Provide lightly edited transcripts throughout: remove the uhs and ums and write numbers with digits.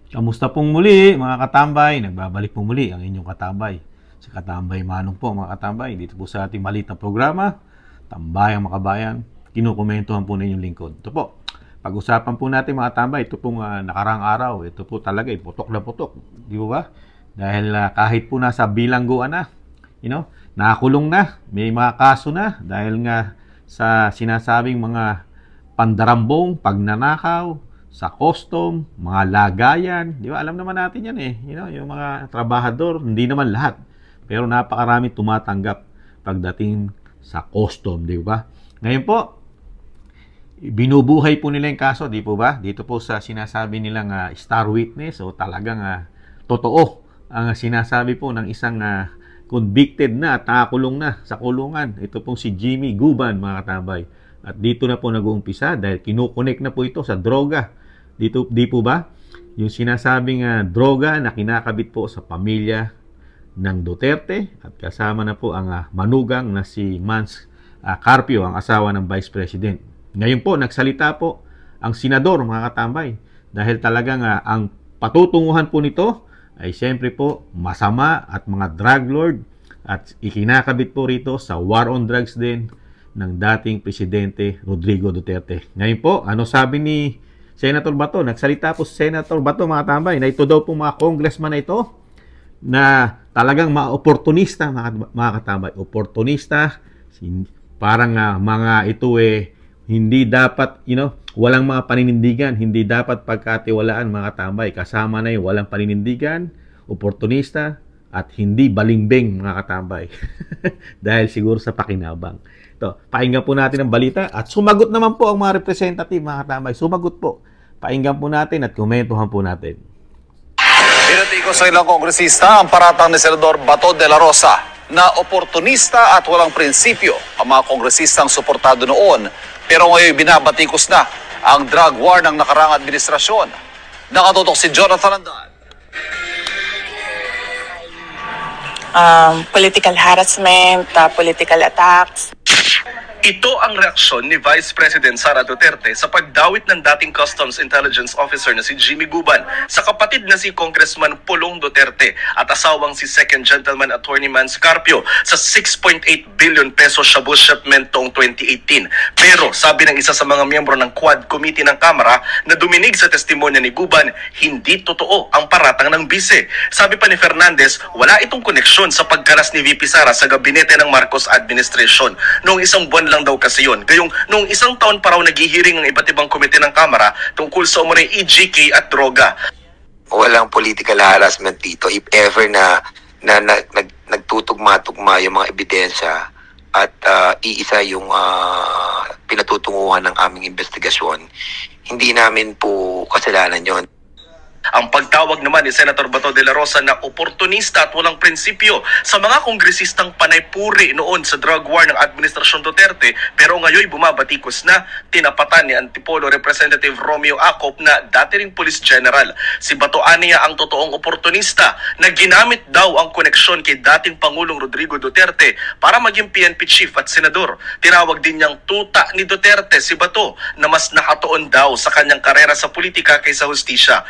Kamusta pong muli mga katambay? Nagbabalik po muli ang inyong katambay. Si Katambay Manong po mga katambay. Dito po sa ating maliit na programa, Tambayang Makabayan, kinukomentuhan po na inyong lingkod. Ito po, pag-usapan po natin mga katambay, ito pong nakarang araw, ito po talaga, putok na putok. Di ba ba? Dahil kahit po nasa bilangguan na, nakakulong na, may mga kaso na, dahil nga sa sinasabing mga pandarambong, pagnanakaw, sa custom, mga lagayan, di ba? Alam naman natin yan eh. Yung mga trabahador, hindi naman lahat. Pero napakarami tumatanggap pagdating sa custom, di ba? Ngayon po, binubuhay po nila yung kaso, di po ba? Dito po sa sinasabi nilang star witness, o talagang totoo ang sinasabi po ng isang convicted na at nakakulong na sa kulungan. Ito pong si Jimmy Guban, mga katambay. At dito na po nag-uumpisa dahil kinukonek na po ito sa droga. Dito, di po ba? Yung sinasabing droga na kinakabit po sa pamilya ng Duterte at kasama na po ang manugang na si Mans Carpio, ang asawa ng Vice President. Ngayon po, nagsalita po ang senador, mga katambay, dahil talagang ang patutunguhan po nito ay siyempre po masama at mga drug lord at ikinakabit po rito sa war on drugs din ng dating Presidente Rodrigo Duterte. Ngayon po, ano sabi ni Senator Bato? Nagsalita po si Senator Bato, mga tambay, na ito daw po mga congressman na ito na talagang mga oportunista, mga katambay. Oportunista, parang mga ito hindi dapat, walang mga paninindigan, hindi dapat pagkatiwalaan, mga katambay. Kasama na yung walang paninindigan, oportunista, at hindi balingbing, mga katambay. Dahil siguro sa pakinabang. Ito, pakinggan po natin ang balita at sumagot naman po ang mga representative, mga katambay. Sumagot po. Pakinggan po natin at komentuhan po natin. Pinatiko sa ilang kongresista ang paratang ni Senador Bato de la Rosa na oportunista at walang prinsipyo ang mga kongresistang suportado noon. Pero ngayon binabatikos na ang drug war ng nakarang administrasyon. Nakatutok si Jonathan Andan. Political harassment, political attacks. Ito ang reaksyon ni Vice President Sara Duterte sa pagdawit ng dating Customs Intelligence Officer na si Jimmy Guban sa kapatid na si Congressman Pulong Duterte at asawang si Second Gentleman Attorney Mans Carpio sa 6.8 billion peso shabu shipment noong 2018. Pero sabi ng isa sa mga miyembro ng Quad Committee ng Kamara na duminig sa testimonya ni Guban, hindi totoo ang paratang ng bise. Sabi pa ni Fernandez, wala itong koneksyon sa pagkaras ni VP Sara sa gabinete ng Marcos administration. Noong isang buwan lang daw kasi yun. Gayong noong isang taon pa raw naghihiring ng iba't ibang komite ng Kamara tungkol sa umunoy EGK at droga. Walang political harassment dito. If ever na nagtutugma-tugma yung mga ebidensya at iisa yung pinatutunguhan ng aming investigasyon, hindi namin po kasalanan yon. Ang pagtawag naman ni Senator Bato de la Rosa na oportunista at walang prinsipyo sa mga kongresistang panay-puri noon sa drug war ng Administrasyon Duterte, pero ngayon bumabatikos na tinapatan ni Antipolo Representative Romeo Acop na dati ring Police General. Si Bato aniya ang totoong oportunista na ginamit daw ang koneksyon kay dating Pangulong Rodrigo Duterte para maging PNP chief at senador. Tinawag din niyang tuta ni Duterte si Bato na mas nakatuon daw sa kanyang karera sa politika kaysa hustisya.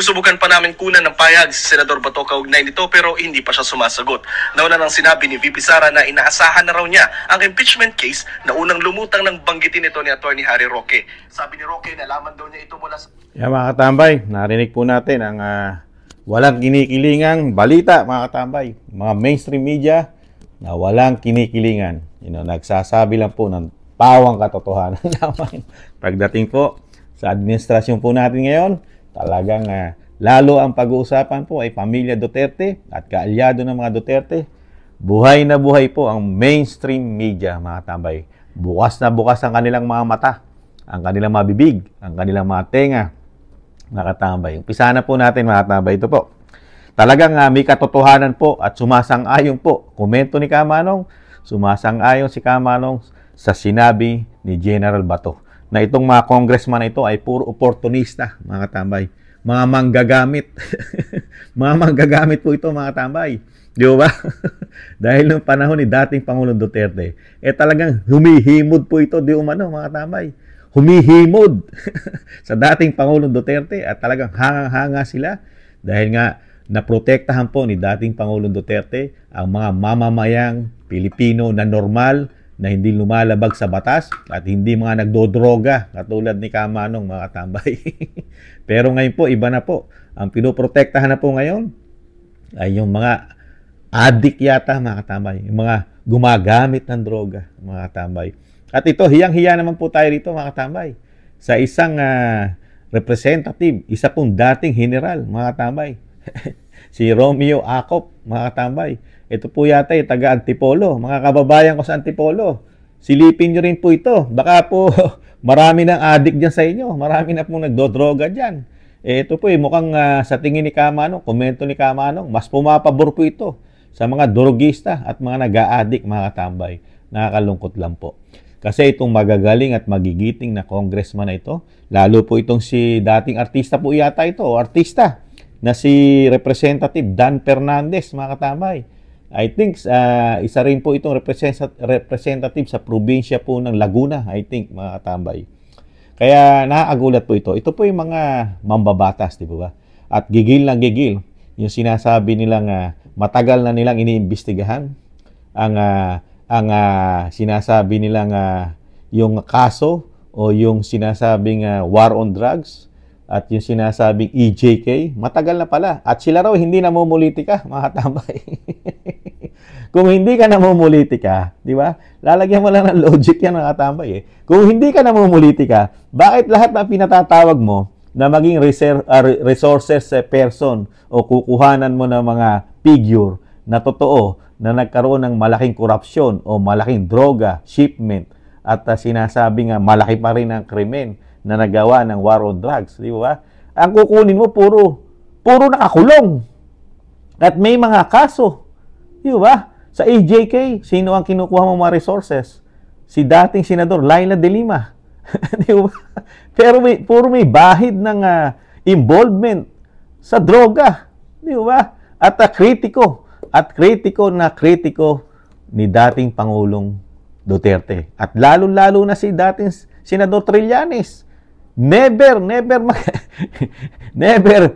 Sinusubukan pa namin kunan ng payag si Senador Bato kaugnay nito pero hindi pa siya sumasagot. Nauna nang sinabi ni VP Sara na inaasahan na raw niya ang impeachment case na unang lumutang ng banggitin nito ni Attorney Harry Roque. Sabi ni Roque, nalaman daw niya ito mula sa... Mga katambay, narinig po natin ang walang kinikilingang balita, mga katambay. Mga mainstream media na walang kinikilingan. Nagsasabi lang po ng pawang katotohanan lamang. Pagdating po sa administrasyon po natin ngayon, talagang lalo ang pag-uusapan po ay pamilya Duterte at kaalyado ng mga Duterte. Buhay na buhay po ang mainstream media, mga tambay. Bukas na bukas ang kanilang mga mata, ang kanilang mga bibig, ang kanilang mga tenga, mga tambay. Umpisa na po natin, mga tambay. Ito po. Talagang may katotohanan po at sumasang-ayon po. Komento ni Kamanong, sumasang-ayon si Kamanong sa sinabi ni General Bato na itong mga congressman na ito ay puro oportunista, mga katambay. Mga manggagamit. Mga manggagamit po ito, mga katambay. Di ba? Dahil noong panahon ni dating Pangulong Duterte, talagang humihimod po ito, di umano, mga katambay. humihimod sa dating Pangulong Duterte at talagang hangang-hanga sila dahil nga naprotektahan po ni dating Pangulong Duterte ang mga mamamayang Pilipino na normal, na hindi lumalabag sa batas at hindi mga nagdodroga katulad ni Kamanong, mga katambay. Pero ngayon po, iba na po. Ang pinoprotektahan na po ngayon ay yung mga addict yata, mga katambay. Yung mga gumagamit ng droga, mga katambay. At ito, hiyang-hiya naman po tayo rito, mga katambay. Sa isang representative, isa pong dating general, mga katambay. Si Romeo Acop, mga katambay. Ito po yata yung taga-Antipolo. Mga kababayan ko sa Antipolo, silipin nyo rin po ito. Baka po marami ng addict dyan sa inyo. Marami na pong nagdodroga dyan. Ito po mukhang sa tingin ni Kamanong, komento ni Kamanong, mas pumapabor po ito sa mga drogista at mga nag-a-addict, mga katambay. Nakakalungkot lang po. Kasi itong magagaling at magigiting na congressman na ito, lalo po itong si dating artista po yata ito, o artista, na si Representative Dan Fernandez, mga katambay. I think isa rin po itong representative sa probinsya po ng Laguna, I think, mga katambay. Kaya nakakagulat po ito. Ito po yung mga mambabatas, di ba? At gigil lang gigil. Yung sinasabi nilang matagal na nilang iniimbestigahan. Ang sinasabi nilang yung kaso o yung sinasabing war on drugs at yung sinasabing EJK, matagal na pala. At sila raw hindi namumulitika, mga katambay. Kung hindi ka namumulitika, di ba? Lalagyan mo lang ng logic yan, mga katambay. Kung hindi ka namumulitika, bakit lahat na pinatatawag mo na maging resources person o kukuhanan mo ng mga figure na totoo na nagkaroon ng malaking korupsyon o malaking droga, shipment, at sinasabing malaki pa rin ang krimen na nagawa ng war on drugs, di ba? Ang kukunin mo puro nakakulong. At may mga kaso, di ba? Sa EJK, sino ang kinukuha mo mga resources? Si dating Senador Laila De Lima. Di ba? Pero puro may bahid ng involvement sa droga, di ba? At kritiko ni dating Pangulong Duterte. At lalo-lalo na si dating Senador Trillanes. Never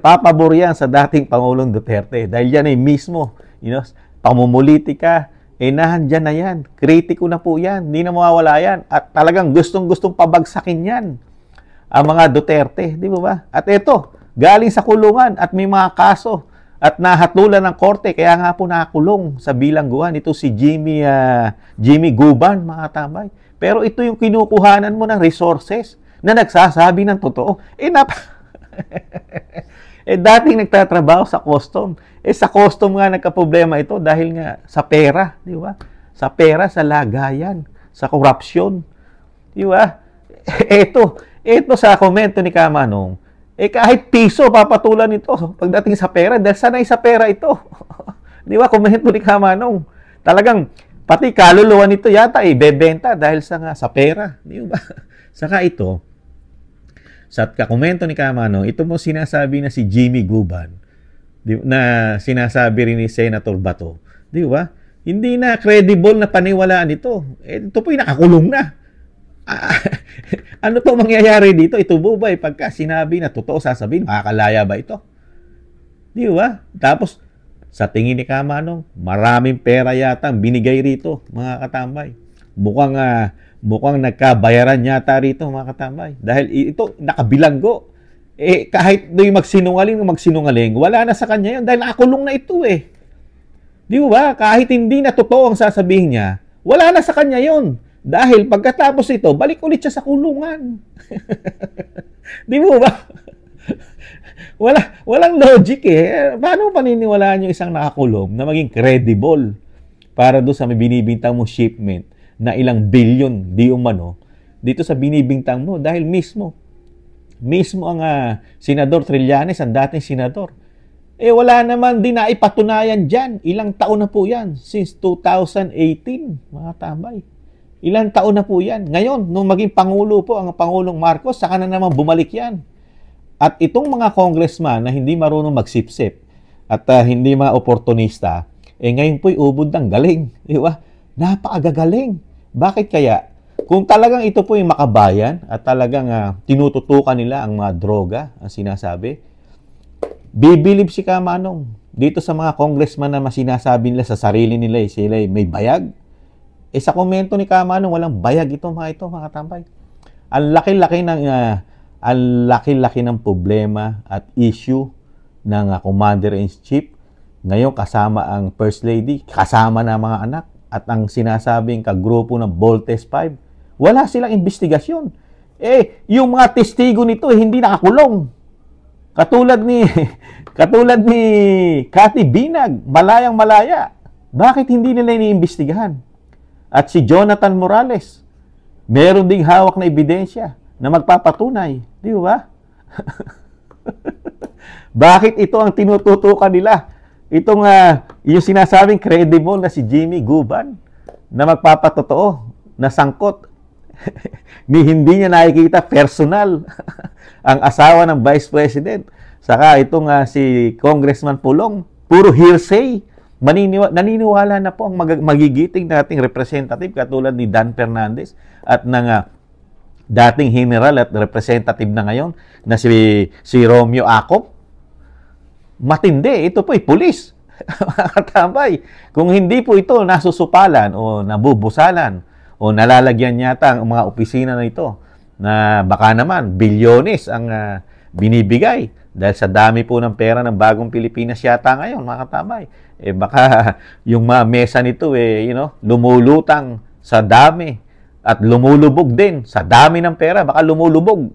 papabor yan sa dating Pangulong Duterte. Dahil yan ay mismo, pamumulitika, nandyan na yan. Kritiko na po yan. Hindi na mawawala yan. At talagang gustong-gustong pabagsakin yan ang mga Duterte. Di ba? At ito, galing sa kulungan at may mga kaso at nahatulan ng korte. Kaya nga po nakakulong sa bilangguan. Ito si Jimmy Guban, mga katambay. Pero ito yung kinukuhanan mo ng resources na nagsasabi ng totoo. Dating nagtatrabaho sa custom. Sa custom nga nagka-problema ito dahil nga sa pera, di ba? Sa pera, sa lagayan, sa korupsyon. Di ba? Ito sa komento ni Kamanong, kahit piso papatulan ito pagdating sa pera dahil sanay sa pera ito. Di ba? Komento ni Kamanong. Talagang pati kaluluwa nito yata bebenta dahil sa pera. Di ba? Saka ito, sa kakomento ni Kamanong, ito mo sinasabi na si Jimmy Guban, na sinasabi rin ni Senator Bato. Di ba? Hindi na credible na paniwalaan ito. Ito po yung nakakulong na. Ano to mangyayari dito? Ito po ba pagka sinabi na totoo sasabihin, makakalaya ba ito? Di ba? Tapos, sa tingin ni Kamanong, maraming pera yata binigay rito, mga katambay. Mukhang nagkabayaran yata rito, mga katambay. Dahil ito, nakabilanggo. Kahit do'y magsinungaling, wala na sa kanya yun. Dahil nakakulong na ito Di ba? Kahit hindi na totoo ang sasabihin niya, wala na sa kanya yun. Dahil pagkatapos ito, balik ulit siya sa kulungan. Di ba? Walang logic Paano paniniwalaan yung isang nakakulong na maging credible para doon sa may binibintang mo shipment na ilang bilyon di umano dito sa binibintang mo dahil mismo ang Senador Trillanes, ang dating senador. Wala naman din na ipatunayan dyan. Ilang taon na po yan. Since 2018, mga tambay. Ilang taon na po yan. Ngayon, nung maging Pangulo po ang Pangulong Marcos, saka na naman bumalik yan. At itong mga congressman na hindi marunong magsipsip at hindi mga oportunista, ngayon po'y ubod ng galing. Di ba? Napakagagaling. Bakit kaya? kung talagang ito po yung makabayan at talagang tinututukan nila ang mga droga, ang sinasabi, bibilib si Kamanong dito sa mga congressman na sinasabi nila sa sarili nila sila may bayag. Sa komento ni Kamanong, walang bayag mga katambay. Ang laki-laki ng problema at issue ng Commander-in-Chief. Ngayon kasama ang First Lady, kasama na mga anak, at ang sinasabing kagrupo ng Voltes 5, wala silang investigasyon. Yung mga testigo nito hindi nakakulong. Katulad ni Cathy Binag, malayang-malaya. Bakit hindi nila iniimbestigahan? At si Jonathan Morales, meron ding hawak na ebidensya na magpapatunay. Di ba? Bakit ito ang tinututukan nila? Itong yung sinasabing credible na si Jimmy Guban na magpapatotoo, na sangkot. Hindi niya nakikita personal ang asawa ng Vice President. Saka itong si Congressman Pulong, puro hearsay. Naniniwala na po ang magigiting nating representative katulad ni Dan Fernandez at ng dating general at representative na ngayon na si Romeo Acop. Matindi. Ito po pulis. Katambay. Kung hindi po ito nasusupalan o nabubusalan o nalalagyan yata ang mga opisina na ito na baka naman bilyones ang binibigay dahil sa dami po ng pera ng bagong Pilipinas yata ngayon, mga katambay. Baka yung mga mesa nito lumulutang sa dami at lumulubog din sa dami ng pera. Baka lumulubog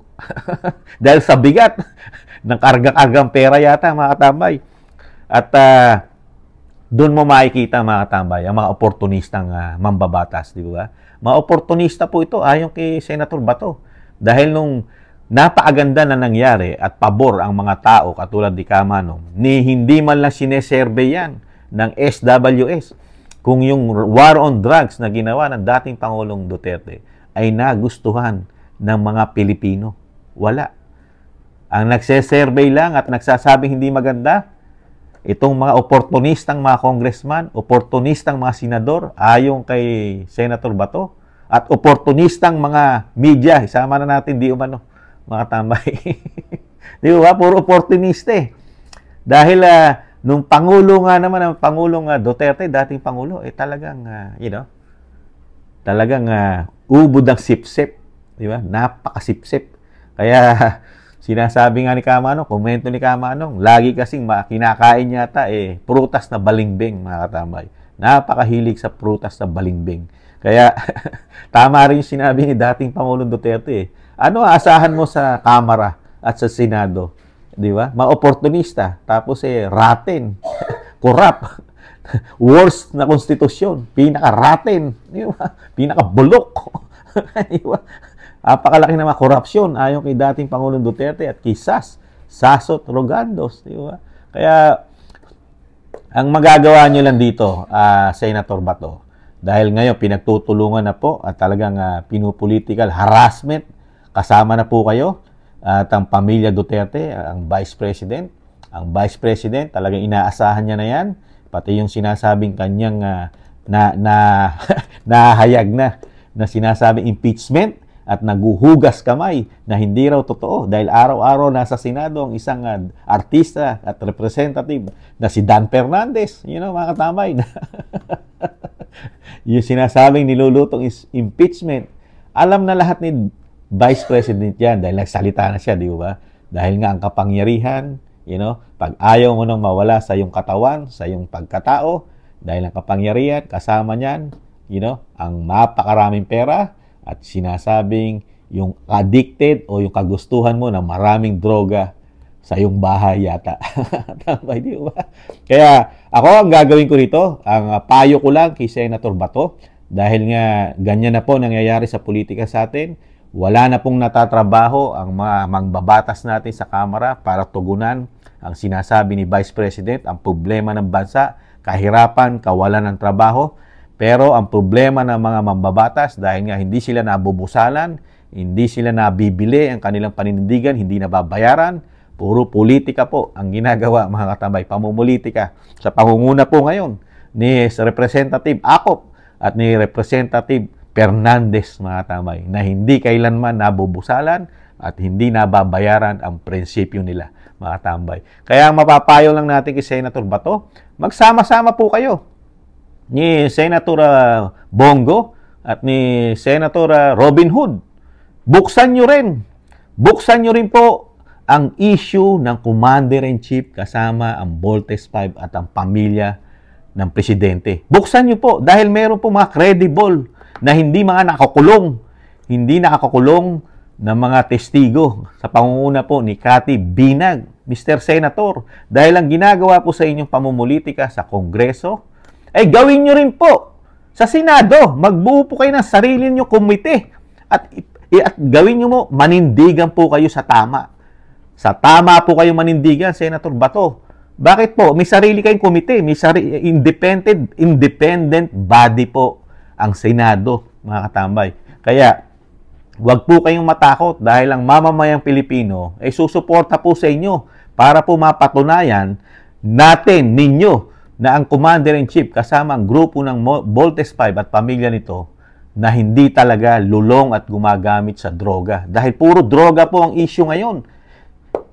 dahil sa bigat ng karga-kargang pera yata, mga katambay. At doon mo makikita, mga katambay, ang mga oportunistang mambabatas, di ba? Mga oportunista po ito, ayon kay Senator Bato. Dahil nung napakaganda na nangyari at pabor ang mga tao katulad ni Kamanong, hindi man lang sinesurvey yan ng SWS kung yung war on drugs na ginawa ng dating Pangulong Duterte ay nagustuhan ng mga Pilipino. Wala. Ang nagse-survey lang at nagsasabing hindi maganda, itong mga oportunistang mga congressman, oportunistang mga senador, ayon kay Senator Bato, at oportunistang mga media, isama na natin di umano, mga tambay. Di ba? Puro oportunista Dahil nung Pangulo nga naman, ang Pangulong Duterte, dating Pangulo, talagang, talagang ubod ang sip-sip. Di ba? Napakasip-sip. Kaya, sinasabi nga ni Kamanong, komento ni Kamanong, lagi kasing kinakain yata prutas na balimbing, mga katambay. Napakahilig sa prutas na balimbing. Kaya, tama rin yung sinabi ni dating Pangulong Duterte. Ano aasahan mo sa Kamara at sa Senado? Di ba? Mga oportunista. Tapos raten. Corrupt. Worst na konstitusyon. Pinaka-raten. Di ba? Pinaka-bulok. Di ba? Napakalaki na mga korupsyon ayon kay dating Pangulong Duterte at kay Sasot Rogandos, di ba? Kaya ang magagawa nyo lang dito, Senator Bato, dahil ngayon pinagtutulungan na po at talagang pinupolitical harassment, kasama na po kayo at ang pamilya Duterte, ang Vice President. Ang Vice President, talagang inaasahan niya na yan, pati yung sinasabing kanyang nahayag na sinasabing impeachment, at naguhugas kamay na hindi raw totoo dahil araw-araw nasa Senado ang isang artista at representative na si Dan Fernandez. Mga katamay. Yung sinasabing nilulutong is impeachment. Alam na lahat ni Vice President yan dahil nagsalita na siya, di ba? Dahil nga ang kapangyarihan, pag ayaw mo nang mawala sa iyong katawan, sa iyong pagkatao, dahil ang kapangyarihan, kasama niyan, ang mapakaraming pera, at sinasabing yung addicted o yung kagustuhan mo na maraming droga sa iyong bahay yata. Tama, di ba? Kaya ako ang gagawin ko rito, ang payo ko lang kay Senator Bato, dahil nga ganyan na po nangyayari sa politika sa atin, wala na pong natatrabaho ang mga mangbabatas natin sa Kamara para tugunan ang sinasabi ni Vice President, ang problema ng bansa, kahirapan, kawalan ng trabaho. Pero ang problema ng mga mambabatas, dahil nga hindi sila nabubusalan, hindi sila nabibili, ang kanilang paninindigan, hindi nababayaran, puro politika po ang ginagawa, mga katambay, pamumulitika. Sa pangunguna po ngayon ni Representative Acop at ni Representative Fernandez, mga katambay, na hindi kailanman nabubusalan at hindi nababayaran ang prinsipyo nila, mga katambay. Kaya mapapayo lang natin kay Senator Bato, magsama-sama po kayo ni Senator Bongo at ni Senator Robin Hood. Buksan nyo rin po ang issue ng Commander-in-Chief kasama ang Voltes 5 at ang pamilya ng Presidente. Buksan nyo po dahil meron po mga credible na hindi nakakulong ng mga testigo sa pangunguna po ni Cathy Binag, Mr. Senator. Dahil ang ginagawa po sa inyong pamumulitika sa Kongreso, ay gawin nyo rin po sa Senado. Magbuo po kayo ng sarili nyo komite at gawin nyo mo, manindigan po kayo sa tama. Sa tama po kayo manindigan, Senator Bato. Bakit po? May sarili kayong komite, may independent body po ang Senado, mga katambay. Kaya, huwag po kayong matakot dahil ang mamamayang Pilipino ay susuporta po sa inyo para po mapatunayan ninyo na ang Commander-in-Chief kasama ang grupo ng Voltes 5 at pamilya nito na hindi talaga lulong at gumagamit sa droga. Dahil puro droga po ang issue ngayon.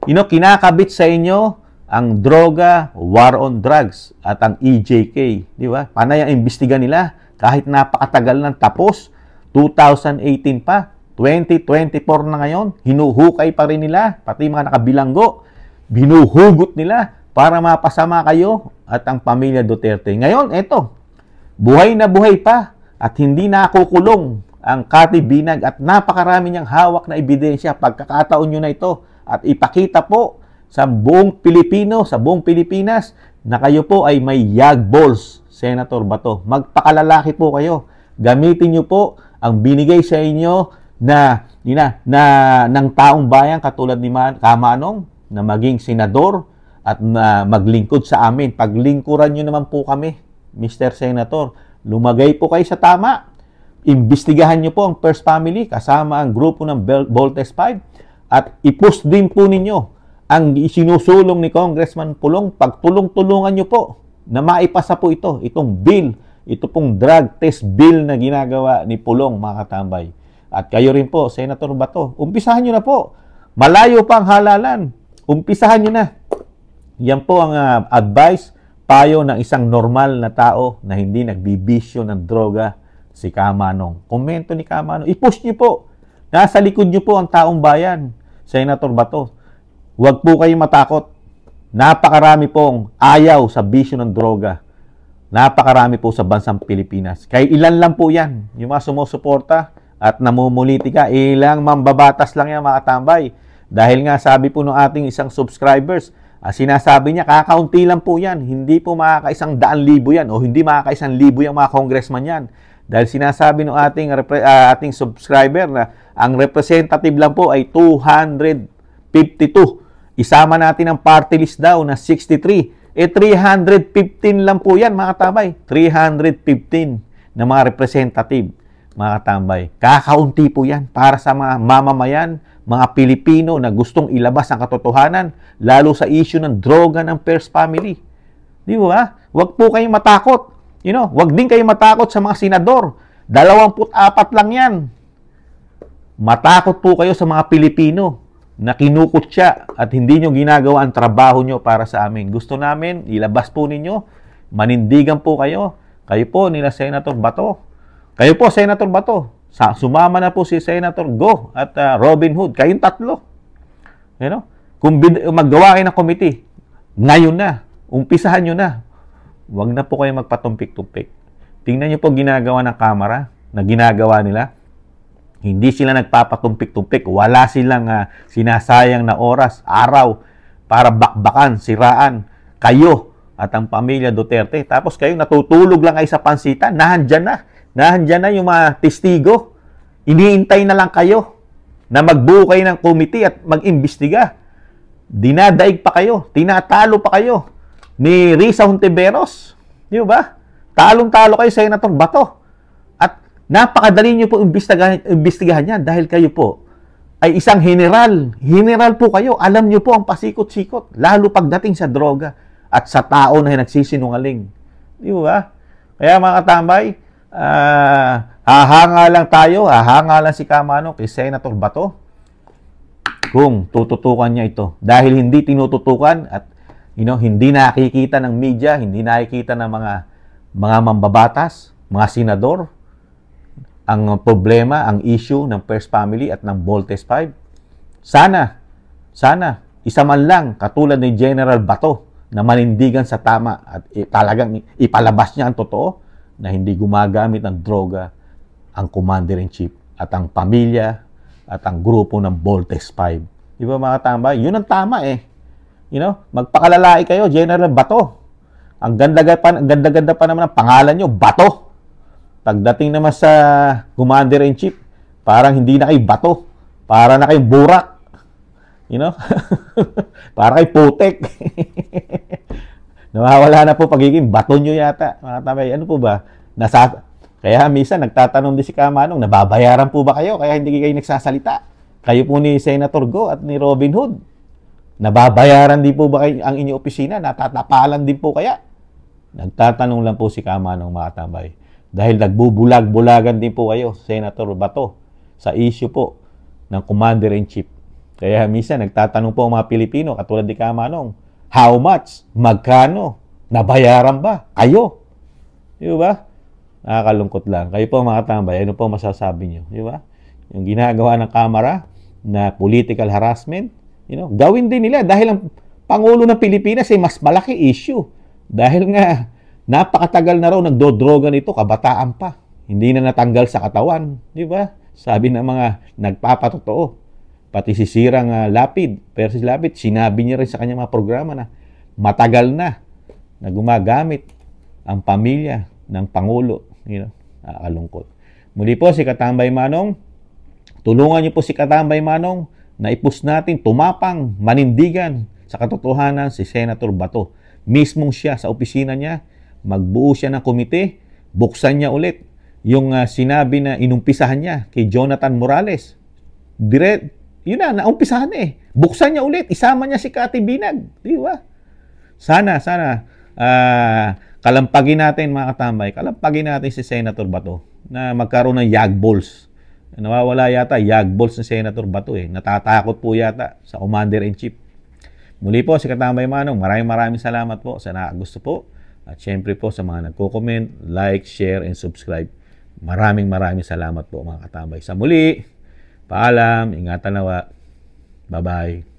Kinakabit sa inyo ang droga, war on drugs, at ang EJK. Di ba? Panay ang imbestiga nila kahit napakatagal ng tapos. 2018 pa, 2024 na ngayon, hinuhukay pa rin nila, pati mga nakabilanggo, binuhugot nila para mapasama kayo at ang pamilya Duterte. Ngayon, eto, buhay na buhay pa at hindi nakukulong ang Cathy Binag at napakarami niyang hawak na ebidensya. Pagkakataon nyo na ito at ipakita po sa buong Pilipino, sa buong Pilipinas na kayo po ay may yag balls, Senator Bato. Magpakalalaki po kayo. Gamitin nyo po ang binigay sa inyo ng taong bayan katulad ni Kamanong na maging senador at na maglingkod sa amin. Paglingkuran nyo naman po kami, Mr. Senator. Lumagay po kayo sa tama. Imbestigahan nyo po ang First Family kasama ang grupo ng Voltes 5 at i-push din po ninyo ang isinusulong ni Congressman Pulong. Pagtulong-tulungan nyo po na maipasa po itong bill, ito pong drug test bill na ginagawa ni Pulong, mga katambay. At kayo rin po, Senator Bato, umpisahan nyo na po. Malayo pa ang halalan. Umpisahan nyo na. Yan po ang advice, payo ng isang normal na tao na hindi nagbibisyo ng droga, si Kamanong. Komento ni Kamanong. I-push nyo po. Nasa likod nyo po ang taong bayan, Senator Bato. Huwag po kayong matakot. Napakarami pong ayaw sa bisyo ng droga. Napakarami po sa bansang Pilipinas. Kaya ilan lang po yan, yung mga sumusuporta at namumulitika. Ilang mambabatas lang yan, mga tambay. Dahil nga sabi po ng ating isang subscribers, sinasabi niya, kakaunti lang po yan. Hindi po makakaisang 100,000 yan o hindi makakaisang 1,000 yung mga congressman yan. Dahil sinasabi ng ating subscriber na ang representative lang po ay 252. Isama natin ang party list daw na 63. 315 lang po yan, mga katambay. 315 na mga representative, mga katambay. Kakaunti po yan para sa mga mamamayan, mga Pilipino na gustong ilabas ang katotohanan, lalo sa issue ng droga ng First Family. Di ba? Huwag po kayong matakot. Huwag din kayong matakot sa mga senador. 24 lang yan. Matakot po kayo sa mga Pilipino na kinukutya at hindi nyo ginagawa ang trabaho nyo para sa amin. Gusto namin, ilabas po ninyo, manindigan po kayo. Kayo po nila Senator Bato. Kayo po, Senator Bato. Sumama na po si Senator Go at Robin Hood. Kayong tatlo. Kung maggawa kayo ng committee, ngayon na, umpisahan nyo na. Huwag na po kayo magpatumpik-tumpik. Tingnan nyo po ginagawa ng Kamara na ginagawa nila. Hindi sila nagpapatumpik-tumpik. Wala silang sinasayang na oras, araw, para bakbakan, siraan kayo at ang pamilya Duterte. Tapos kayo natutulog lang kayo sa pansitan. Nahandyan na. Nahandyan na yung mga testigo. Iniintay na lang kayo na magbuo kayo ng committee at mag-imbestiga. Dinadaig pa kayo. Tinatalo pa kayo ni Risa Hontiveros. Di ba? Talong-talo kayo, Senator Bato. Napakadali nyo po imbestigahan yan dahil kayo po ay isang general. General po kayo. Alam nyo po ang pasikot-sikot. Lalo pagdating sa droga at sa tao na nagsisinungaling. Di ba? Kaya mga katambay, hahanga lang tayo, hahanga lang si Kamanong kay Senator Bato kung tututukan niya ito. Dahil hindi tinututukan at hindi nakikita ng media, hindi nakikita ng mga mambabatas, mga senador, ang problema, ang issue ng First Family at ng Voltes 5. Sana, isa man lang, katulad ni General Bato, na manindigan sa tama at talagang ipalabas niya ang totoo na hindi gumagamit ng droga ang Commander-in-Chief at ang pamilya at ang grupo ng Voltes 5. Di ba mga tambay? Yun ang tama eh. Magpakalalaki kayo, General Bato. Ang ganda-ganda pa naman ang pangalan nyo, Bato. Pagdating naman sa Commander-in-Chief, parang hindi na kayo Bato. Para na kayong burak. Para kayo putek. Nawawala na po pagiging Bato nyo yata, mga tambay. Ano po ba? Kaya minsan nagtatanong din si Kamanong, nababayaran po ba kayo? Kaya hindi kayo nagsasalita. Kayo po ni Senator Go at ni Robin Hood. Nababayaran din po ba kayo ang inyong opisina? Natatapalan din po kaya? Nagtatanong lang po si Kamanong, mga tambay. Dahil nagbubulag-bulagan din po kayo, Senator Bato, sa issue po ng Commander-in-Chief. Kaya minsan nagtatanong po ang mga Pilipino, katulad ni Kamanong, how much? Magkano? Nabayaran ba? Kayo? Di ba? Nakakalungkot lang. Kayo po mga tambay, ano po masasabi nyo? Di ba? Yung ginagawa ng Kamara na political harassment, gawin din nila dahil ang Pangulo ng Pilipinas ay mas malaki issue. Dahil nga, napakatagal na raw nagdodroga nito, kabataan pa. Hindi na natanggal sa katawan. Di ba? Sabi ng mga nagpapatotoo. Pati si Sirang Lapid, pero si Lapid, sinabi niya rin sa kanyang mga programa na matagal na gumagamit ang pamilya ng Pangulo. Nakakalungkot. Muli po si Katambay Manong, tulungan niyo po si Katambay Manong na ipus natin, tumapang, manindigan sa katotohanan si Senator Bato. Mismong siya sa opisina niya, magbuo siya ng komite, buksan niya ulit yung sinabi na inumpisahan niya kay Jonathan Morales. Yun na, naumpisahan na eh. Buksan niya ulit, isama niya si Cathy Binag. Di ba? Sana, kalampagin natin mga katambay, kalampagin natin si Senator Bato na magkaroon ng yag balls. Nawawala yata yag balls ni Senator Bato eh. Natatakot po yata sa Commander-in-Chief. Muli po si Katambay Manong, maraming salamat po sa nakagusto po. At syempre po sa mga nagko-comment, like, share, and subscribe. Maraming salamat po mga katambay. Sa muli, paalam, ingatan nawa. Bye-bye.